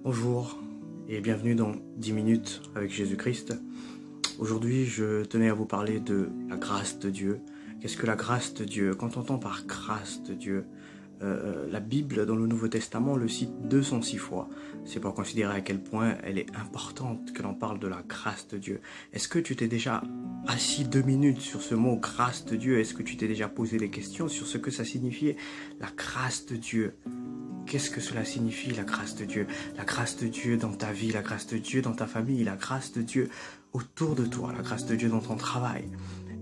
Bonjour et bienvenue dans 10 minutes avec Jésus-Christ. Aujourd'hui, je tenais à vous parler de la grâce de Dieu. Qu'est-ce que la grâce de Dieu? Quand on entend par grâce de Dieu, la Bible dans le Nouveau Testament le cite 206 fois. C'est pour considérer à quel point elle est importante que l'on parle de la grâce de Dieu. Est-ce que tu t'es déjà assis 2 minutes sur ce mot grâce de Dieu? Est-ce que tu t'es déjà posé des questions sur ce que ça signifiait, la grâce de Dieu? Qu'est-ce que cela signifie, la grâce de Dieu? La grâce de Dieu dans ta vie, la grâce de Dieu dans ta famille, la grâce de Dieu autour de toi, la grâce de Dieu dans ton travail.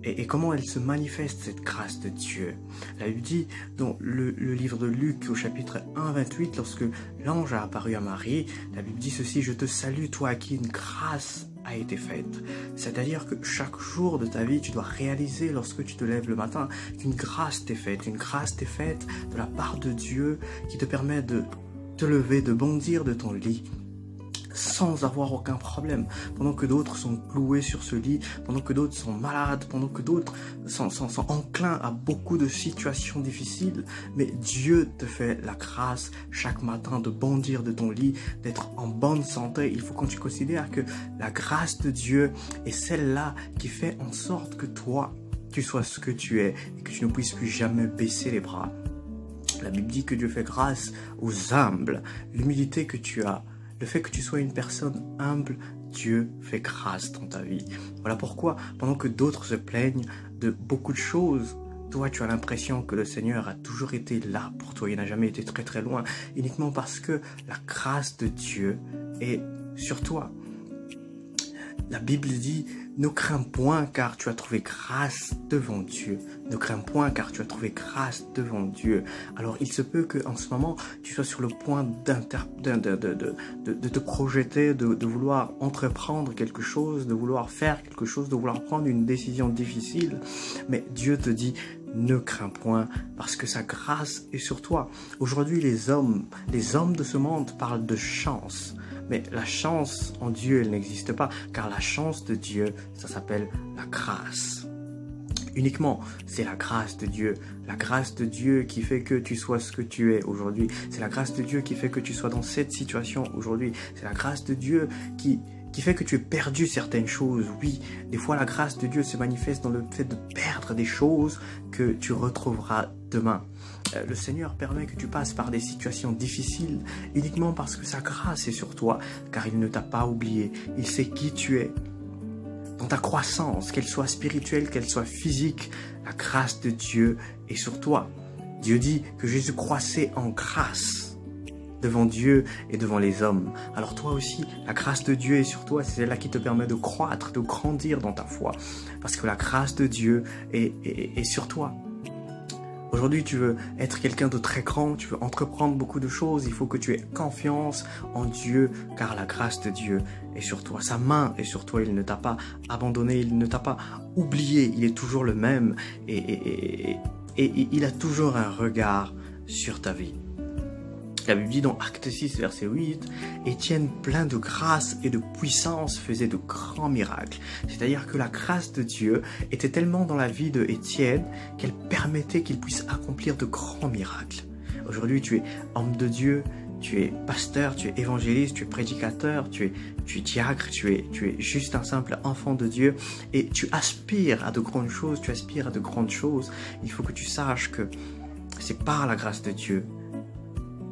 Et comment elle se manifeste, cette grâce de Dieu? La Bible dit dans le livre de Luc au chapitre 1, 28, lorsque l'ange a apparu à Marie, la Bible dit ceci: « Je te salue, toi à qui une grâce a été faite. » C'est-à-dire que chaque jour de ta vie, tu dois réaliser lorsque tu te lèves le matin qu'une grâce t'est faite. Une grâce t'est faite de la part de Dieu qui te permet de te lever, de bondir de ton lit sans avoir aucun problème, pendant que d'autres sont cloués sur ce lit, pendant que d'autres sont malades, pendant que d'autres sont enclins à beaucoup de situations difficiles, mais Dieu te fait la grâce chaque matin de bondir de ton lit, d'être en bonne santé. Il faut que tu considères que la grâce de Dieu est celle-là qui fait en sorte que toi, tu sois ce que tu es et que tu ne puisses plus jamais baisser les bras. La Bible dit que Dieu fait grâce aux humbles. L'humilité que tu as, le fait que tu sois une personne humble, Dieu fait grâce dans ta vie. Voilà pourquoi, pendant que d'autres se plaignent de beaucoup de choses, toi, tu as l'impression que le Seigneur a toujours été là pour toi. Il n'a jamais été très très loin, uniquement parce que la grâce de Dieu est sur toi. La Bible dit: ne crains point car tu as trouvé grâce devant Dieu. Ne crains point car tu as trouvé grâce devant Dieu. Alors il se peut qu'en ce moment tu sois sur le point de te projeter, de vouloir entreprendre quelque chose, de vouloir faire quelque chose, de vouloir prendre une décision difficile. Mais Dieu te dit: ne crains point, parce que sa grâce est sur toi. Aujourd'hui, les hommes de ce monde parlent de chance. Mais la chance en Dieu, elle n'existe pas, car la chance de Dieu, ça s'appelle la grâce. Uniquement, c'est la grâce de Dieu. La grâce de Dieu qui fait que tu sois ce que tu es aujourd'hui. C'est la grâce de Dieu qui fait que tu sois dans cette situation aujourd'hui. C'est la grâce de Dieu qui fait que tu aies perdu certaines choses. Oui, des fois la grâce de Dieu se manifeste dans le fait de perdre des choses que tu retrouveras demain. Le Seigneur permet que tu passes par des situations difficiles uniquement parce que sa grâce est sur toi, car il ne t'a pas oublié. Il sait qui tu es. Dans ta croissance, qu'elle soit spirituelle, qu'elle soit physique, la grâce de Dieu est sur toi. Dieu dit que Jésus croissait en grâce devant Dieu et devant les hommes. Alors toi aussi, la grâce de Dieu est sur toi. C'est celle-là qui te permet de croître, de grandir dans ta foi. Parce que la grâce de Dieu est sur toi. Aujourd'hui, tu veux être quelqu'un de très grand, tu veux entreprendre beaucoup de choses, il faut que tu aies confiance en Dieu, car la grâce de Dieu est sur toi. Sa main est sur toi, il ne t'a pas abandonné, il ne t'a pas oublié, il est toujours le même et il a toujours un regard sur ta vie. La Bible dit dans Acte 6, verset 8, « Étienne, plein de grâce et de puissance, faisait de grands miracles. » C'est-à-dire que la grâce de Dieu était tellement dans la vie de Étienne qu'elle permettait qu'il puisse accomplir de grands miracles. Aujourd'hui, tu es homme de Dieu, tu es pasteur, tu es évangéliste, tu es prédicateur, tu es diacre, tu es juste un simple enfant de Dieu et tu aspires à de grandes choses, tu aspires à de grandes choses. Il faut que tu saches que c'est par la grâce de Dieu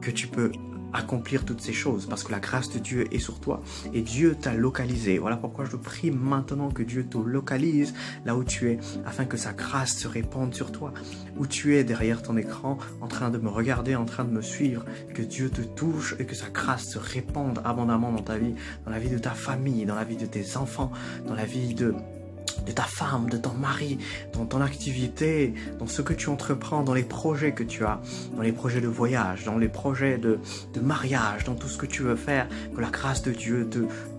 que tu peux accomplir toutes ces choses, parce que la grâce de Dieu est sur toi et Dieu t'a localisé. Voilà pourquoi je prie maintenant que Dieu te localise là où tu es, afin que sa grâce se répande sur toi. Où tu es derrière ton écran, en train de me regarder, en train de me suivre, que Dieu te touche et que sa grâce se répande abondamment dans ta vie, dans la vie de ta famille, dans la vie de tes enfants, dans la vie de ta femme, de ton mari, dans ton activité, dans ce que tu entreprends, dans les projets que tu as, dans les projets de voyage, dans les projets de mariage, dans tout ce que tu veux faire, que la grâce de Dieu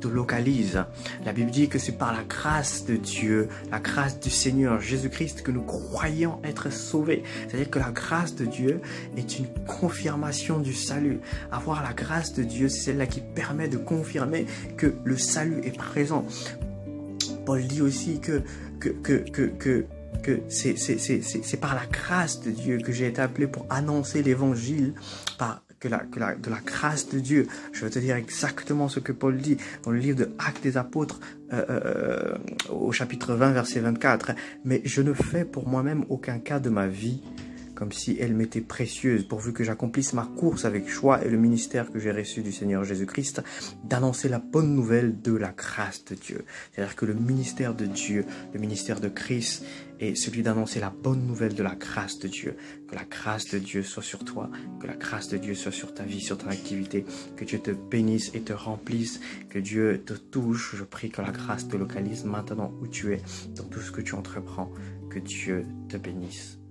te localise. La Bible dit que c'est par la grâce de Dieu, la grâce du Seigneur Jésus-Christ que nous croyons être sauvés. C'est-à-dire que la grâce de Dieu est une confirmation du salut. Avoir la grâce de Dieu, c'est celle-là qui permet de confirmer que le salut est présent. Paul dit aussi que c'est par la grâce de Dieu que j'ai été appelé pour annoncer l'évangile de la grâce de Dieu. Je vais te dire exactement ce que Paul dit dans le livre de Actes des Apôtres, au chapitre 20, verset 24. Mais je ne fais pour moi-même aucun cas de ma vie, comme si elle m'était précieuse, pourvu que j'accomplisse ma course avec joie et le ministère que j'ai reçu du Seigneur Jésus-Christ, d'annoncer la bonne nouvelle de la grâce de Dieu. C'est-à-dire que le ministère de Dieu, le ministère de Christ, est celui d'annoncer la bonne nouvelle de la grâce de Dieu. Que la grâce de Dieu soit sur toi, que la grâce de Dieu soit sur ta vie, sur ton activité, que Dieu te bénisse et te remplisse, que Dieu te touche. Je prie que la grâce te localise maintenant où tu es, dans tout ce que tu entreprends, que Dieu te bénisse.